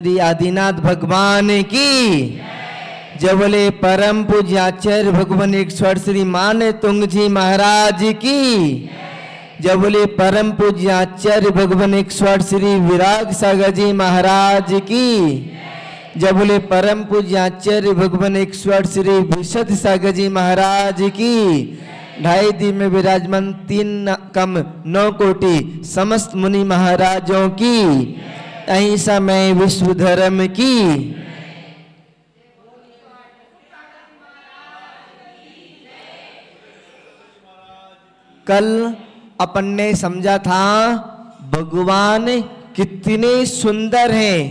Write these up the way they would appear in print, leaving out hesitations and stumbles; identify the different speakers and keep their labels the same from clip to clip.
Speaker 1: श्री आदिनाथ भगवान की जय बोले परम पूज्य आचार्य भगवान एक स्वर श्री मान तुंग जी महाराज की जय बोले परम पूज्य आचार्य भगवान एक स्वर श्री विराग सागर जी महाराज की जय बोले परम पूज्य आचार्य भगवान एक स्वर श्री विशद सागर जी महाराज की 2.5 दिन में विराजमान 3 कम 9 कोटि समस्त मुनि महाराजों की अहिंसा में विश्व धर्म की। कल अपन ने समझा था भगवान कितने सुंदर हैं।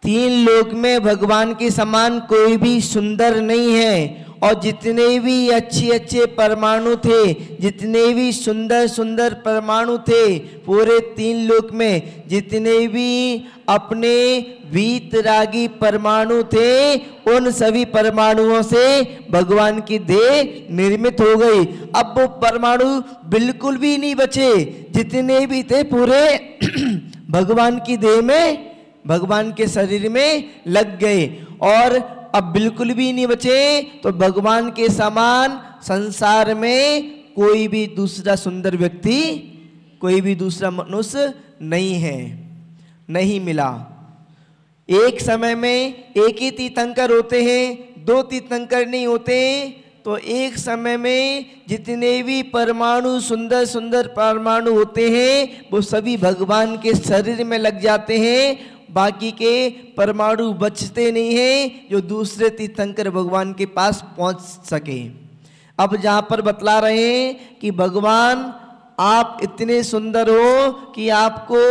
Speaker 1: 3 लोक में भगवान के समान कोई भी सुंदर नहीं है। और जितने भी अच्छे परमाणु थे, जितने भी सुंदर परमाणु थे पूरे 3 लोक में, जितने भी अपने वीतरागी परमाणु थे उन सभी परमाणुओं से भगवान की देह निर्मित हो गई। अब वो परमाणु बिल्कुल भी नहीं बचे, जितने भी थे पूरे भगवान की देह में, भगवान के शरीर में लग गए। और अब बिल्कुल भी नहीं बचे तो भगवान के समान संसार में कोई भी दूसरा सुंदर व्यक्ति, कोई भी दूसरा मनुष्य नहीं है, नहीं मिला। एक समय में एक ही तीर्थंकर होते हैं, 2 तीर्थंकर नहीं होते। तो एक समय में जितने भी परमाणु सुंदर परमाणु होते हैं वो सभी भगवान के शरीर में लग जाते हैं। बाकी के परमाणु बचते नहीं हैं जो दूसरे तीर्थंकर भगवान के पास पहुंच सके। अब जहाँ पर बतला रहे हैं कि भगवान आप इतने सुंदर हो कि आपको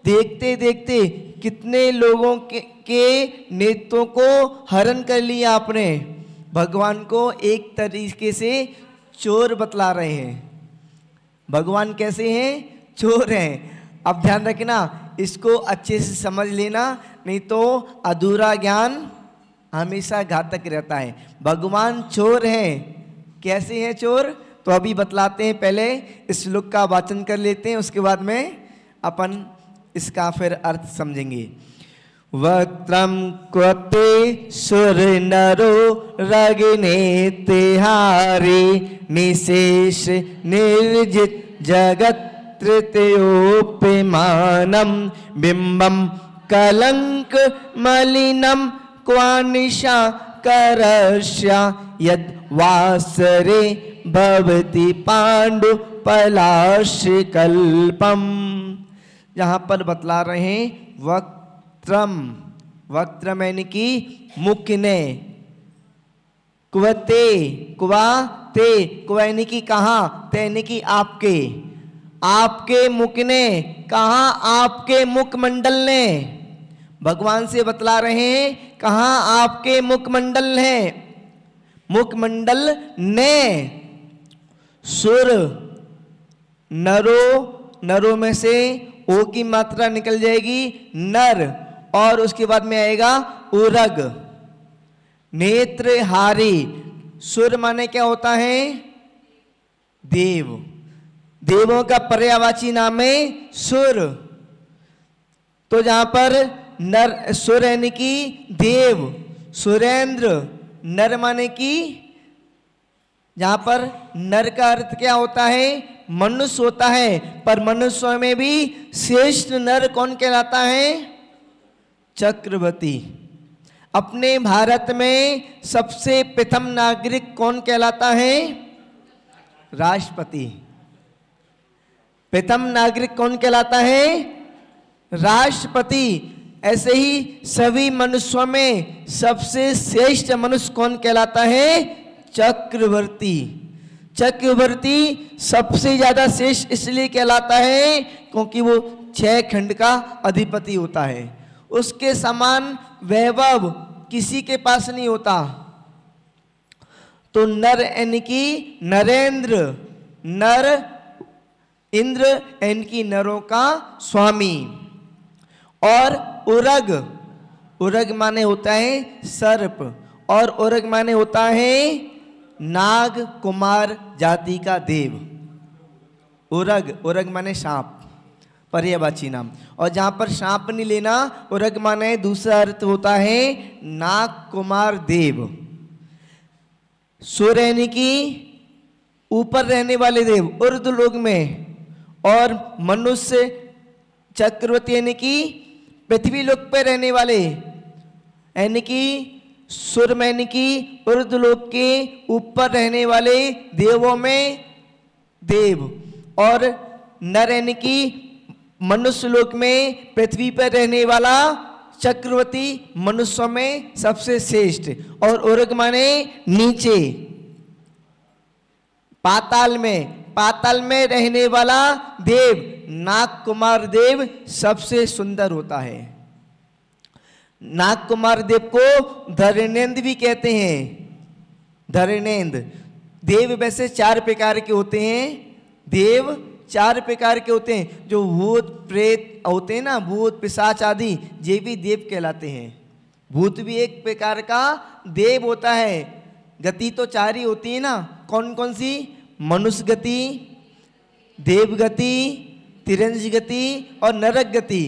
Speaker 1: देखते देखते कितने लोगों के नेत्रों को हरण कर लिया आपने। भगवान को एक तरीके से चोर बतला रहे हैं। भगवान कैसे हैं? चोर हैं। अब ध्यान रखना, इसको अच्छे से समझ लेना, नहीं तो अधूरा ज्ञान हमेशा घातक रहता है। भगवान चोर हैं। कैसे हैं चोर? तो अभी बतलाते हैं। पहले इस श्लोक का वाचन कर लेते हैं, उसके बाद में अपन इसका फिर अर्थ समझेंगे। वक्त्रम क्वते सुर नरो रगने तिहारी निशेष निर्जित जगत तृतीयोपमानम बिंबम कलंक मलिनम क्वानिशा करस्या यद वासरे भवति पांडु पलाश कल्पम। यहाँ पर बतला रहे हैं वक्त्रम, वक्त्रम यानी कि मुख ने, क्वते क्वा ते, क्वा यानी कि कहाँ, ते यानी कि आपके, आपके मुख ने, कहाँ, आपके मुखमंडल ने। भगवान से बतला रहे हैं कहाँ आपके मुखमंडल है। मुखमंडल ने सुर नरो, नरो में से ओ की मात्रा निकल जाएगी नर, और उसके बाद में आएगा उरग। नेत्रहारी, सुर माने क्या होता है? देव। देवों का पर्यायवाची नाम है सुर। तो जहां पर नर, सुर यानी कि देव, सुरेंद्र, नर माने कि, जहां पर नर का अर्थ क्या होता है? मनुष्य होता है। पर मनुष्यों में भी श्रेष्ठ नर कौन कहलाता है? चक्रवर्ती। अपने भारत में सबसे प्रथम नागरिक कौन कहलाता है? राष्ट्रपति। प्रथम नागरिक कौन कहलाता है? राष्ट्रपति। ऐसे ही सभी मनुष्यों में सबसे श्रेष्ठ मनुष्य कौन कहलाता है? चक्रवर्ती। चक्रवर्ती सबसे ज्यादा श्रेष्ठ इसलिए कहलाता है क्योंकि वो 6 खंड का अधिपति होता है। उसके समान वैभव किसी के पास नहीं होता। तो नर यानी कि नरेंद्र, नर इंद्र यानी कि नरों का स्वामी। और उरग, उरग माने होता है सर्प, और उरग माने होता है नाग कुमार जाति का देव। उरग, उरग माने सांप। पर्यायवाची नाम। और जहाँ पर सांप नहीं लेना, उरग माने दूसरा अर्थ होता है नाग कुमार देव। सूर्य यानी कि ऊपर रहने वाले देव उर्द लोक में, और मनुष्य चक्रवर्ती यानी कि पृथ्वी लोक पे रहने वाले, यानी कि सुर में यानी कि उर्द लोक के ऊपर रहने वाले देवों में देव, और नर यानी कि मनुष्य लोक में पृथ्वी पर रहने वाला चक्रवर्ती मनुष्यों में सबसे श्रेष्ठ। और उर्ग माने नीचे, पाताल में रहने वाला देव नाग कुमार देव सबसे सुंदर होता है। नाग कुमार देव को धरणेन्द्र भी कहते हैं। धरणेन्द्र देव वैसे 4 प्रकार के होते हैं। देव 4 प्रकार के होते हैं। जो भूत प्रेत होते हैं ना, भूत पिशाच आदि, ये भी देव कहलाते हैं। भूत भी एक प्रकार का देव होता है। गति तो 4 ही होती है ना, कौन कौन सी? मनुष्य गति, देव गति, तिरंज गति और नरक गति।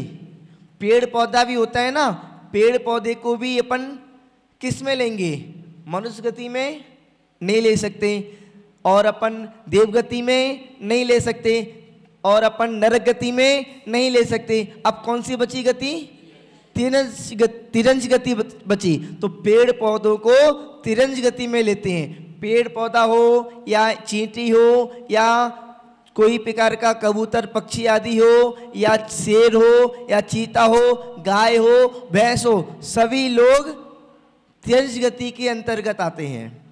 Speaker 1: पेड़ पौधा भी होता है ना, पेड़ पौधे को भी अपन किस में लेंगे? मनुष्य गति में नहीं ले सकते, और अपन देव गति में नहीं ले सकते, और अपन नरक गति में नहीं ले सकते। अब कौन सी बची गति? तिरंज गति बची। तो पेड़ पौधों को तिरंज गति में लेते हैं। पेड़ पौधा हो या चींटी हो या कोई प्रकार का कबूतर पक्षी आदि हो, या शेर हो या चीता हो, गाय हो, भैंस हो, सभी लोग तिरंज गति के अंतर्गत आते हैं।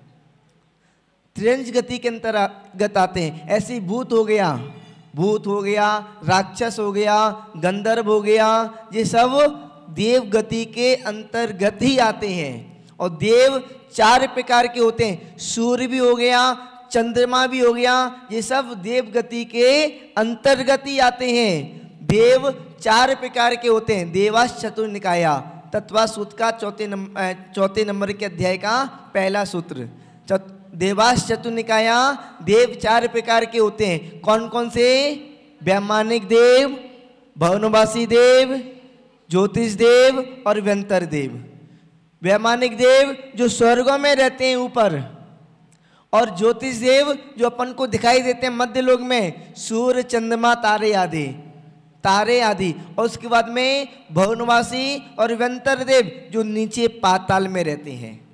Speaker 1: तिरंज गति के अंतर्गत आते हैं। ऐसे भूत हो गया, राक्षस हो गया, गंधर्व हो गया, ये सब देव गति के अंतर्गत ही आते हैं। और देव 4 प्रकार के होते हैं। सूर्य भी हो गया, चंद्रमा भी हो गया, ये सब देव गति के अंतर्गत ही आते हैं। देव 4 प्रकार के होते हैं। देवास चतुर्निकाया, तत्वा सूत्र का चौथे नंबर के अध्याय का पहला सूत्र। देवास चतुर्निकाया देव 4 प्रकार के होते हैं। कौन कौन से? वैमानिक देव, भवनवासी देव, ज्योतिष देव और व्यंतर देव। वैमानिक देव जो स्वर्गों में रहते हैं ऊपर, और ज्योतिष देव जो अपन को दिखाई देते हैं मध्य लोक में, सूर्य चंद्रमा तारे आदि। और उसके बाद में भवनवासी और व्यंतर देव जो नीचे पाताल में रहते हैं।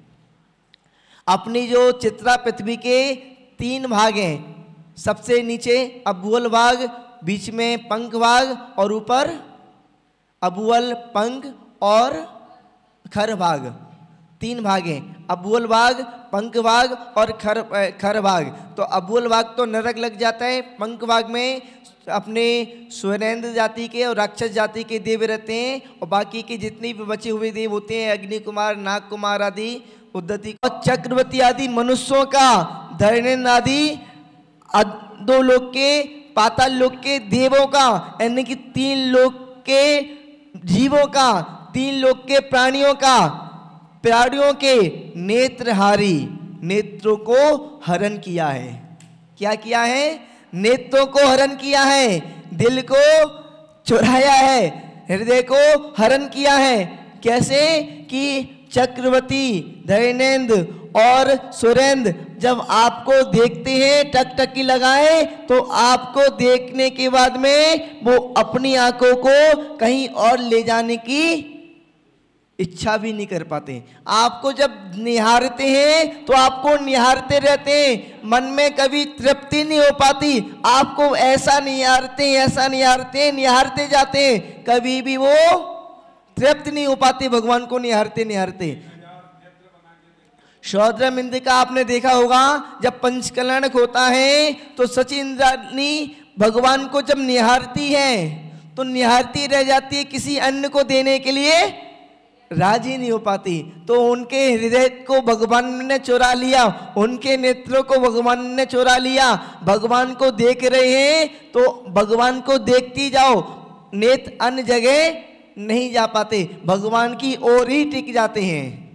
Speaker 1: अपनी जो चित्रा पृथ्वी के 3 भाग हैं। सबसे नीचे अबुअल भाग, बीच में पंख भाग, और ऊपर अबुअल, पंख और खर भाग। 3 भाग हैं, अबुअल भाग, पंख भाग और खर भाग। तो अबुअल भाग तो नरक लग जाता है। पंख भाग में अपने सुरेंद्र जाति के और राक्षस जाति के देव रहते हैं, और बाकी के जितने भी बचे हुए देव होते हैं, अग्नि कुमार, नाग कुमार आदि, उद्धति और चक्रवर्ती आदि मनुष्यों का, धरणेन्द्र आदि 2 लोक के, पाताल लोक के देवों का, यानी कि 3 लोक के जीवों का, 3 लोक के प्राणियों के नेत्रहारी, नेत्रों को हरण किया है। क्या किया है? नेत्रों को हरण किया है, दिल को चुराया है, हृदय को हरण किया है। कैसे? कि चक्रवर्ती, धरणेन्द्र और सुरेंद्र जब आपको देखते हैं टकटकी लगाए, तो आपको देखने के बाद में वो अपनी आंखों को कहीं और ले जाने की इच्छा भी नहीं कर पाते। आपको जब निहारते हैं तो आपको निहारते रहते हैं, मन में कभी तृप्ति नहीं हो पाती। आपको ऐसा निहारते जाते हैं, कभी भी वो तृप्त नहीं हो पाते भगवान को निहारते। शौद्रम इंद्र का आपने देखा होगा, जब पंचकल्याणक होता है तो सची इंद्राणी भगवान को जब निहारती है तो निहारती रह जाती है, किसी अन्य को देने के लिए राजी नहीं हो पाती। तो उनके हृदय को भगवान ने चुरा लिया, उनके नेत्रों को भगवान ने चुरा लिया। भगवान को देख रहे हैं तो भगवान को देखती जाओ, नेत्र अन्य जगह नहीं जा पाते, भगवान की ओर ही टिक जाते हैं।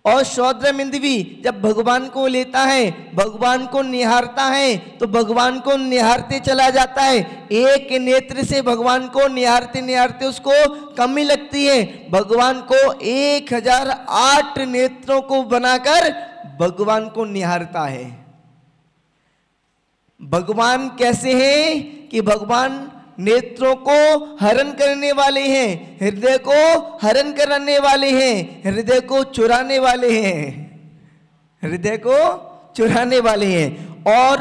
Speaker 1: और शौद्रमिंद भी जब भगवान को लेता है, भगवान को निहारता है, तो भगवान को निहारते चला जाता है। एक नेत्र से भगवान को निहारते निहारते उसको कमी लगती है। भगवान को 1008 नेत्रों को बनाकर भगवान को निहारता है। भगवान कैसे हैं कि भगवान नेत्रों को हरण करने वाले हैं, हृदय को हरण करने वाले हैं, हृदय को चुराने वाले हैं, हृदय को चुराने वाले हैं। और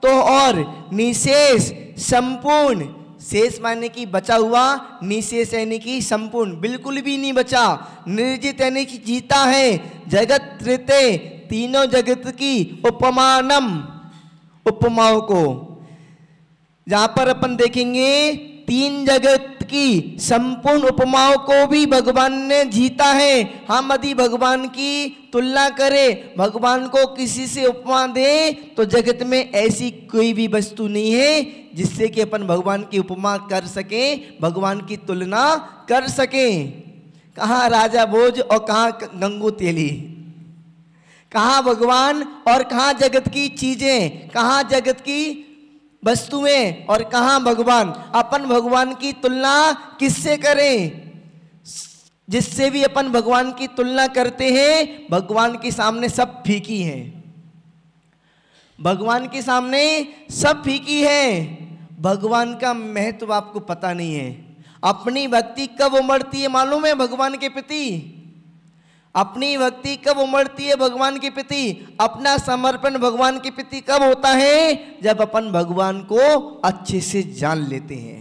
Speaker 1: तो और निशेष संपूर्ण, शेष माने की बचा हुआ, निशेष यानी कि संपूर्ण, बिल्कुल भी नहीं बचा। निर्जित यानी कि जीता है। जगत ऋते, तीनों जगत की उपमानम, उपमाओं को जहां पर अपन देखेंगे तीन जगत की संपूर्ण उपमाओं को भी भगवान ने जीता है। हम यदि भगवान की तुलना करें, भगवान को किसी से उपमा दें, तो जगत में ऐसी कोई भी वस्तु नहीं है जिससे कि अपन भगवान की उपमा कर सकें, भगवान की तुलना कर सकें। कहाँ राजा भोज और कहाँ गंगू तेली, कहाँ भगवान और कहाँ जगत की चीजें, कहाँ जगत की वस्तुएं और कहाँ भगवान। अपन भगवान की तुलना किससे करें? जिससे भी अपन भगवान की तुलना करते हैं, भगवान के सामने सब फीकी है, भगवान के सामने सब फीकी है। भगवान का महत्व आपको पता नहीं है। अपनी भक्ति कब उमड़ती है मालूम है भगवान के प्रति? अपनी भक्ति कब उमड़ती है भगवान के प्रति? अपना समर्पण भगवान के प्रति कब होता है? जब अपन भगवान को अच्छे से जान लेते हैं।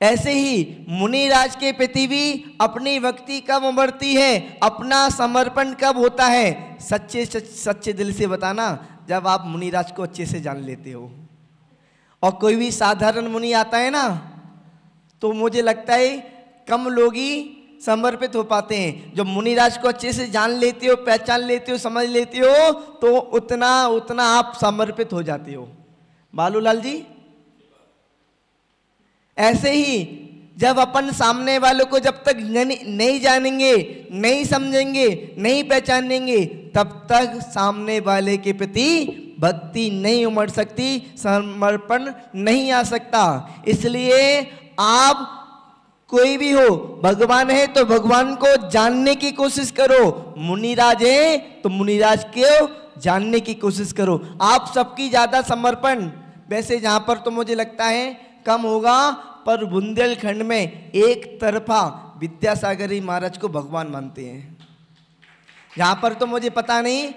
Speaker 1: ऐसे ही मुनिराज के प्रति भी अपनी भक्ति कब उमड़ती है, अपना समर्पण कब होता है? सच्चे दिल से बताना, जब आप मुनिराज को अच्छे से जान लेते हो। और कोई भी साधारण मुनि आता है ना, तो मुझे लगता है कम लोग ही समर्पित हो पाते हैं। जब मुनिराज को अच्छे से जान लेते हो, पहचान लेते हो, समझ लेते हो, तो उतना आप समर्पित हो जाते हो। बालूलाल जी, ऐसे ही जब अपन सामने वालों को जब तक नहीं जानेंगे, नहीं समझेंगे, नहीं पहचानेंगे, तब तक सामने वाले के प्रति भक्ति नहीं उमड़ सकती, समर्पण नहीं आ सकता। इसलिए आप कोई भी हो, भगवान है तो भगवान को जानने की कोशिश करो, मुनिराज है तो मुनिराज को जानने की कोशिश करो। आप सबकी ज्यादा समर्पण वैसे जहां पर तो मुझे लगता है कम होगा, पर बुंदेलखंड में एक तरफा विद्यासागर जी महाराज को भगवान मानते हैं। जहां पर तो मुझे पता नहीं,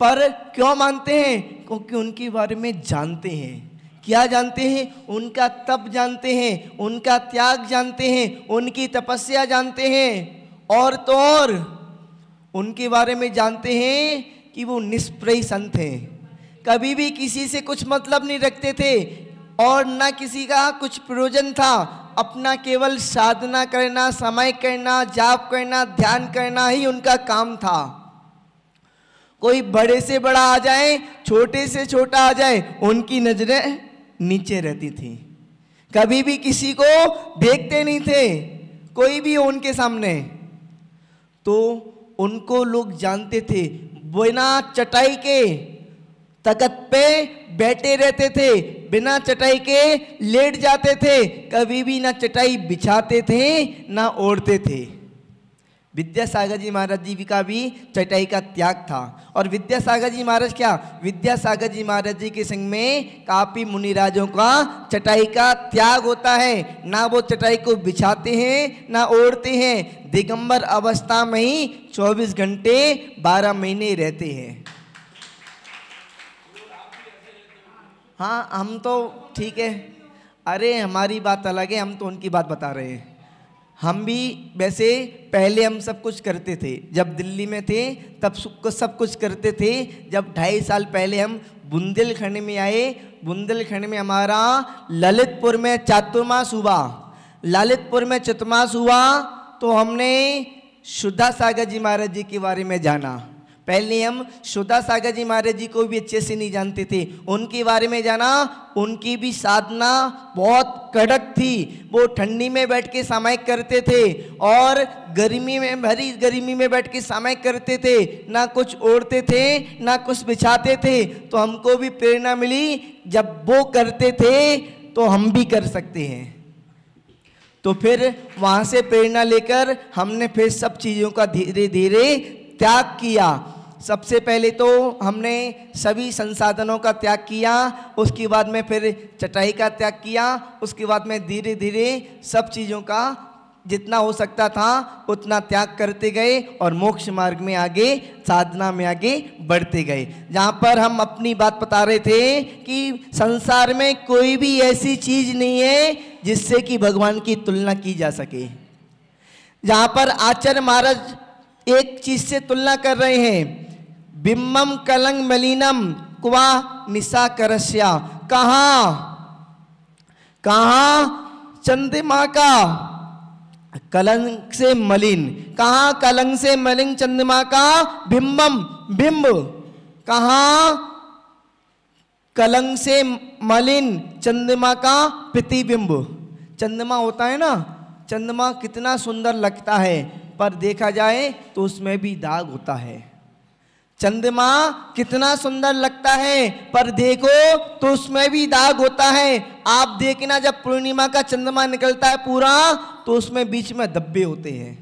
Speaker 1: पर क्यों मानते हैं? क्योंकि उनके बारे में जानते हैं। क्या जानते हैं? उनका तप जानते हैं, उनका त्याग जानते हैं, उनकी तपस्या जानते हैं, और तो और उनके बारे में जानते हैं कि वो निष्प्रय संत हैं। कभी भी किसी से कुछ मतलब नहीं रखते थे और ना किसी का कुछ प्रयोजन था। अपना केवल साधना करना, समय करना, जाप करना, ध्यान करना ही उनका काम था। कोई बड़े से बड़ा आ जाए, छोटे से छोटा आ जाए, उनकी नजरें नीचे रहती थी। कभी भी किसी को देखते नहीं थे, कोई भी हो उनके सामने, तो उनको लोग जानते थे। बिना चटाई के तख्त पे बैठे रहते थे, बिना चटाई के लेट जाते थे, कभी भी ना चटाई बिछाते थे ना ओढ़ते थे। विद्यासागर जी महाराज जी का भी चटाई का त्याग था। और विद्यासागर जी महाराज क्या, विद्यासागर जी महाराज जी के संग में काफी मुनिराजों का चटाई का त्याग होता है। ना वो चटाई को बिछाते हैं ना ओढ़ते हैं, दिगंबर अवस्था में ही 24 घंटे 12 महीने रहते हैं। हाँ, हम तो ठीक है, अरे हमारी बात अलग है, हम तो उनकी बात बता रहे हैं। हम भी वैसे पहले हम सब कुछ करते थे, जब दिल्ली में थे तब सब कुछ करते थे। जब 2.5 साल पहले हम बुंदेलखंड में आए, बुंदेलखंड में हमारा ललितपुर में चातुर्मास हुआ। ललितपुर में चातुर्मास हुआ तो हमने शुद्धा सागर जी महाराज जी के बारे में जाना। पहले हम सुधा सागर जी महाराज जी को भी अच्छे से नहीं जानते थे, उनके बारे में जाना। उनकी भी साधना बहुत कड़क थी। वो ठंडी में बैठ के सामायिक करते थे और गर्मी में, भरी गर्मी में बैठ के सामायिक करते थे, ना कुछ ओढ़ते थे ना कुछ बिछाते थे। तो हमको भी प्रेरणा मिली, जब वो करते थे तो हम भी कर सकते हैं। तो फिर वहाँ से प्रेरणा लेकर हमने फिर सब चीज़ों का धीरे धीरे त्याग किया। सबसे पहले तो हमने सभी संसाधनों का त्याग किया, उसके बाद में फिर चटाई का त्याग किया, उसके बाद में धीरे धीरे सब चीज़ों का जितना हो सकता था उतना त्याग करते गए और मोक्ष मार्ग में आगे, साधना में आगे बढ़ते गए। जहाँ पर हम अपनी बात बता रहे थे कि संसार में कोई भी ऐसी चीज़ नहीं है जिससे कि भगवान की तुलना की जा सके। जहाँ पर आचार्य महाराज एक चीज़ से तुलना कर रहे हैं, बिम्बम कलंग मलिनम क्वा निशा करस्या। कहाँ चंद्रमा का कलंक से मलिन, कहाँ कलंक से मलिन चंद्रमा का बिंबम, बिंब, कहाँ कलंक से मलिन चंद्रमा का प्रतिबिंब। चंद्रमा होता है ना, चंद्रमा कितना सुंदर लगता है, पर देखा जाए तो उसमें भी दाग होता है। चंद्रमा कितना सुंदर लगता है, पर देखो तो उसमें भी दाग होता है। आप देखना, जब पूर्णिमा का चंद्रमा निकलता है पूरा, तो उसमें बीच में धब्बे होते हैं।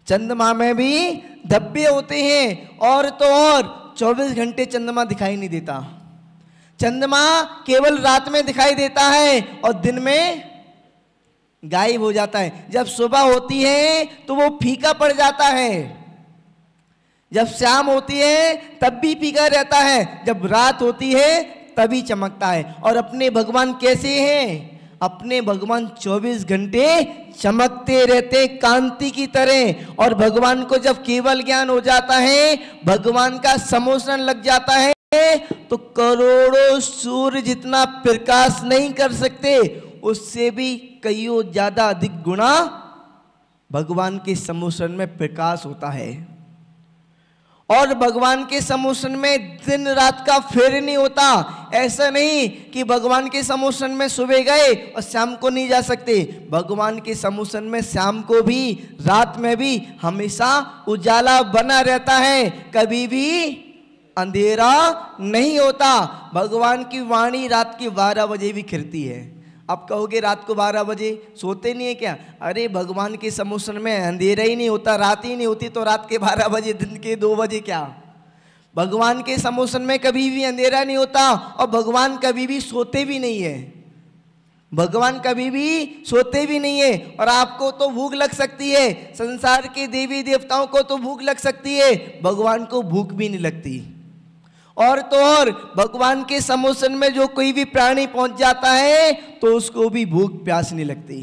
Speaker 1: चंद्रमा में भी धब्बे होते हैं। और तो और 24 घंटे चंद्रमा दिखाई नहीं देता। चंद्रमा केवल रात में दिखाई देता है और दिन में गायब हो जाता है। जब सुबह होती है तो वो फीका पड़ जाता है, जब शाम होती है तब भी फीका रहता है, जब रात होती है तभी चमकता है। और अपने भगवान कैसे हैं? अपने भगवान 24 घंटे चमकते रहते कांति की तरह। और भगवान को जब केवल ज्ञान हो जाता है, भगवान का समोसन लग जाता है, तो करोड़ों सूर्य जितना प्रकाश नहीं कर सकते, उससे भी कईयों ज्यादा अधिक गुना भगवान के समोसन में प्रकाश होता है। और भगवान के समोसन में दिन रात का फेर नहीं होता। ऐसा नहीं कि भगवान के समोसन में सुबह गए और शाम को नहीं जा सकते। भगवान के समोसन में शाम को भी, रात में भी हमेशा उजाला बना रहता है, कभी भी अंधेरा नहीं होता। भगवान की वाणी रात के 12 बजे भी खिलती है। आप कहोगे रात को 12 बजे सोते नहीं है क्या? अरे भगवान के समोसन में अंधेरा ही नहीं होता, रात ही नहीं होती, तो रात के 12 बजे, दिन के 2 बजे क्या? भगवान के समोसन में कभी भी अंधेरा नहीं होता और भगवान कभी भी सोते भी नहीं है। भगवान कभी भी सोते भी नहीं है। और आपको तो भूख लग सकती है, संसार के देवी देवताओं को तो भूख लग सकती है, भगवान को भूख भी नहीं लगती। और तो और भगवान के समोसन में जो कोई भी प्राणी पहुंच जाता है तो उसको भी भूख प्यास नहीं लगती।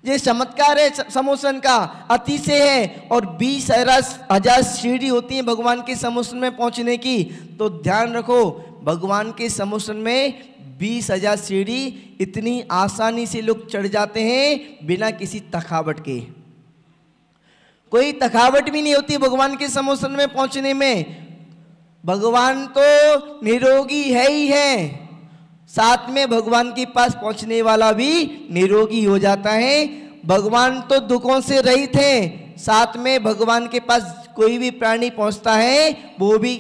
Speaker 1: ये चमत्कार है समोसन का, अतिशय है। और 20,000 सीढ़ी होती है भगवान के समोसन में पहुंचने की। तो ध्यान रखो, भगवान के समोसन में 20,000 सीढ़ी इतनी आसानी से लोग चढ़ जाते हैं बिना किसी थकावट के। कोई थकावट भी नहीं होती भगवान के समोसन में पहुंचने में। भगवान तो निरोगी है ही है, साथ में भगवान के पास पहुंचने वाला भी निरोगी हो जाता है। भगवान तो दुखों से रहित हैं, साथ में भगवान के पास कोई भी प्राणी पहुंचता है वो भी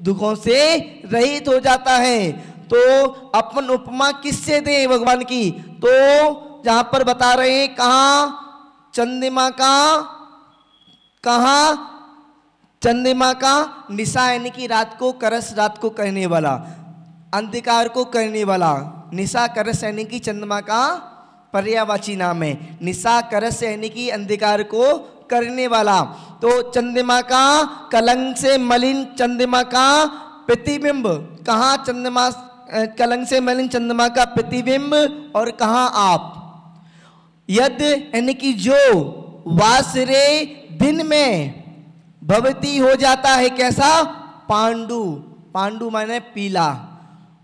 Speaker 1: दुखों से रहित हो जाता है। तो अपन उपमा किससे दें भगवान की? तो जहां पर बता रहे हैं, कहाँ चंद्रमा का, कहाँ चंद्रमा का निशा यानी कि रात को, करस रात को करने वाला, अंधकार को करने वाला। निशा करस यानी कि चंद्रमा का पर्यायवाची नाम है। निशा करस यानी कि अंधकार को करने वाला। तो चंद्रमा का कलंक से मलिन चंद्रमा का प्रतिबिंब, कहाँ चंद्रमा कलंक से मलिन चंद्रमा का प्रतिबिंब और कहाँ आप। यद यानी कि जो, वासरे दिन में, भवती हो जाता है कैसा? पांडु, पांडु माने पीला,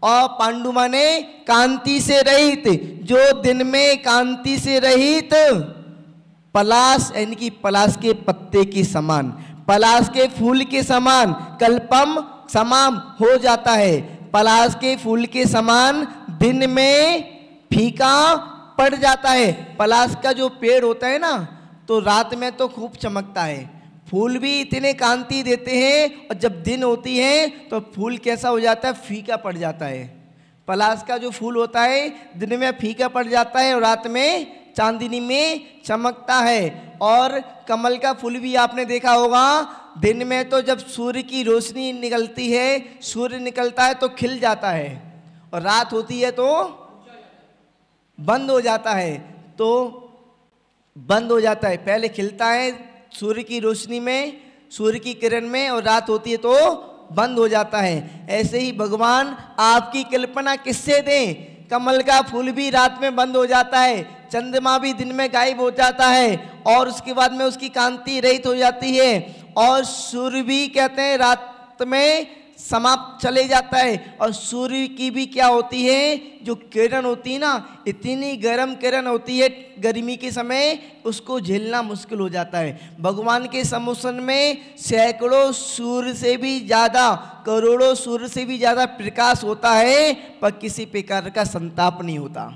Speaker 1: और पांडु माने कांति से रहित। जो दिन में कांति से रहित, पलाश यानी कि पलाश के पत्ते के समान। पलाश के फूल के समान कल्पम समाम हो जाता है। पलाश के फूल के समान दिन में फीका पड़ जाता है। पलाश का जो पेड़ होता है ना, तो रात में तो खूब चमकता है, फूल भी इतने कांति देते हैं, और जब दिन होती है तो फूल कैसा हो जाता है, फीका पड़ जाता है। पलाश का जो फूल होता है दिन में फीका पड़ जाता है और रात में चांदनी में चमकता है। और कमल का फूल भी आपने देखा होगा, दिन में तो जब सूर्य की रोशनी निकलती है, सूर्य निकलता है तो खिल जाता है, और रात होती है तो बंद हो जाता है। तो बंद हो जाता है, पहले खिलता है सूर्य की रोशनी में, सूर्य की किरण में, और रात होती है तो बंद हो जाता है। ऐसे ही भगवान आपकी कल्पना किससे दें? कमल का फूल भी रात में बंद हो जाता है, चंद्रमा भी दिन में गायब हो जाता है, और उसके बाद में उसकी कांति रहित हो जाती है, और सूर्य भी कहते हैं रात में समाप्त चले जाता है। और सूर्य की भी क्या होती है, जो किरण होती है ना, इतनी गर्म किरण होती है गर्मी के समय, उसको झेलना मुश्किल हो जाता है। भगवान के समुसन में सैकड़ों सूर्य से भी ज़्यादा, करोड़ों सूर्य से भी ज़्यादा प्रकाश होता है, पर किसी प्रकार का संताप नहीं होता।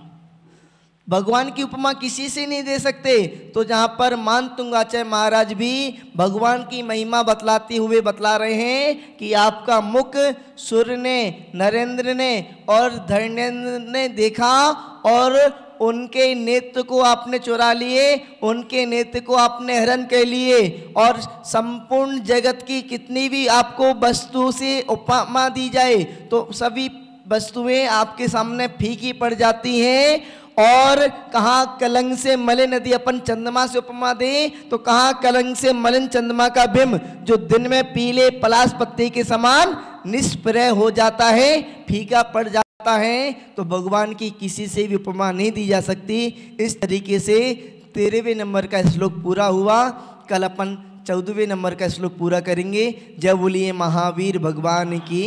Speaker 1: भगवान की उपमा किसी से नहीं दे सकते। तो जहाँ पर मान तुंगाचार्य महाराज भी भगवान की महिमा बतलाते हुए बतला रहे हैं कि आपका मुख सूर्य ने, नरेंद्र ने और धर्मेंद्र ने देखा, और उनके नेत्र को आपने चुरा लिए, उनके नेत्र को आपने हरण कर लिए, और संपूर्ण जगत की कितनी भी आपको वस्तु से उपमा दी जाए तो सभी वस्तुएं आपके सामने फीकी पड़ जाती हैं। और कहाँ कलंक से मलिन, यदि अपन चंद्रमा से उपमा दें तो कहाँ कलंक से मलिन चंद्रमा का बिंब जो दिन में पीले पलाश पत्ते के समान निष्प्रय हो जाता है, फीका पड़ जाता है। तो भगवान की किसी से भी उपमा नहीं दी जा सकती। इस तरीके से 13वें नंबर का श्लोक पूरा हुआ। कल अपन 14वें नंबर का श्लोक पूरा करेंगे। जय बोलिए महावीर भगवान की।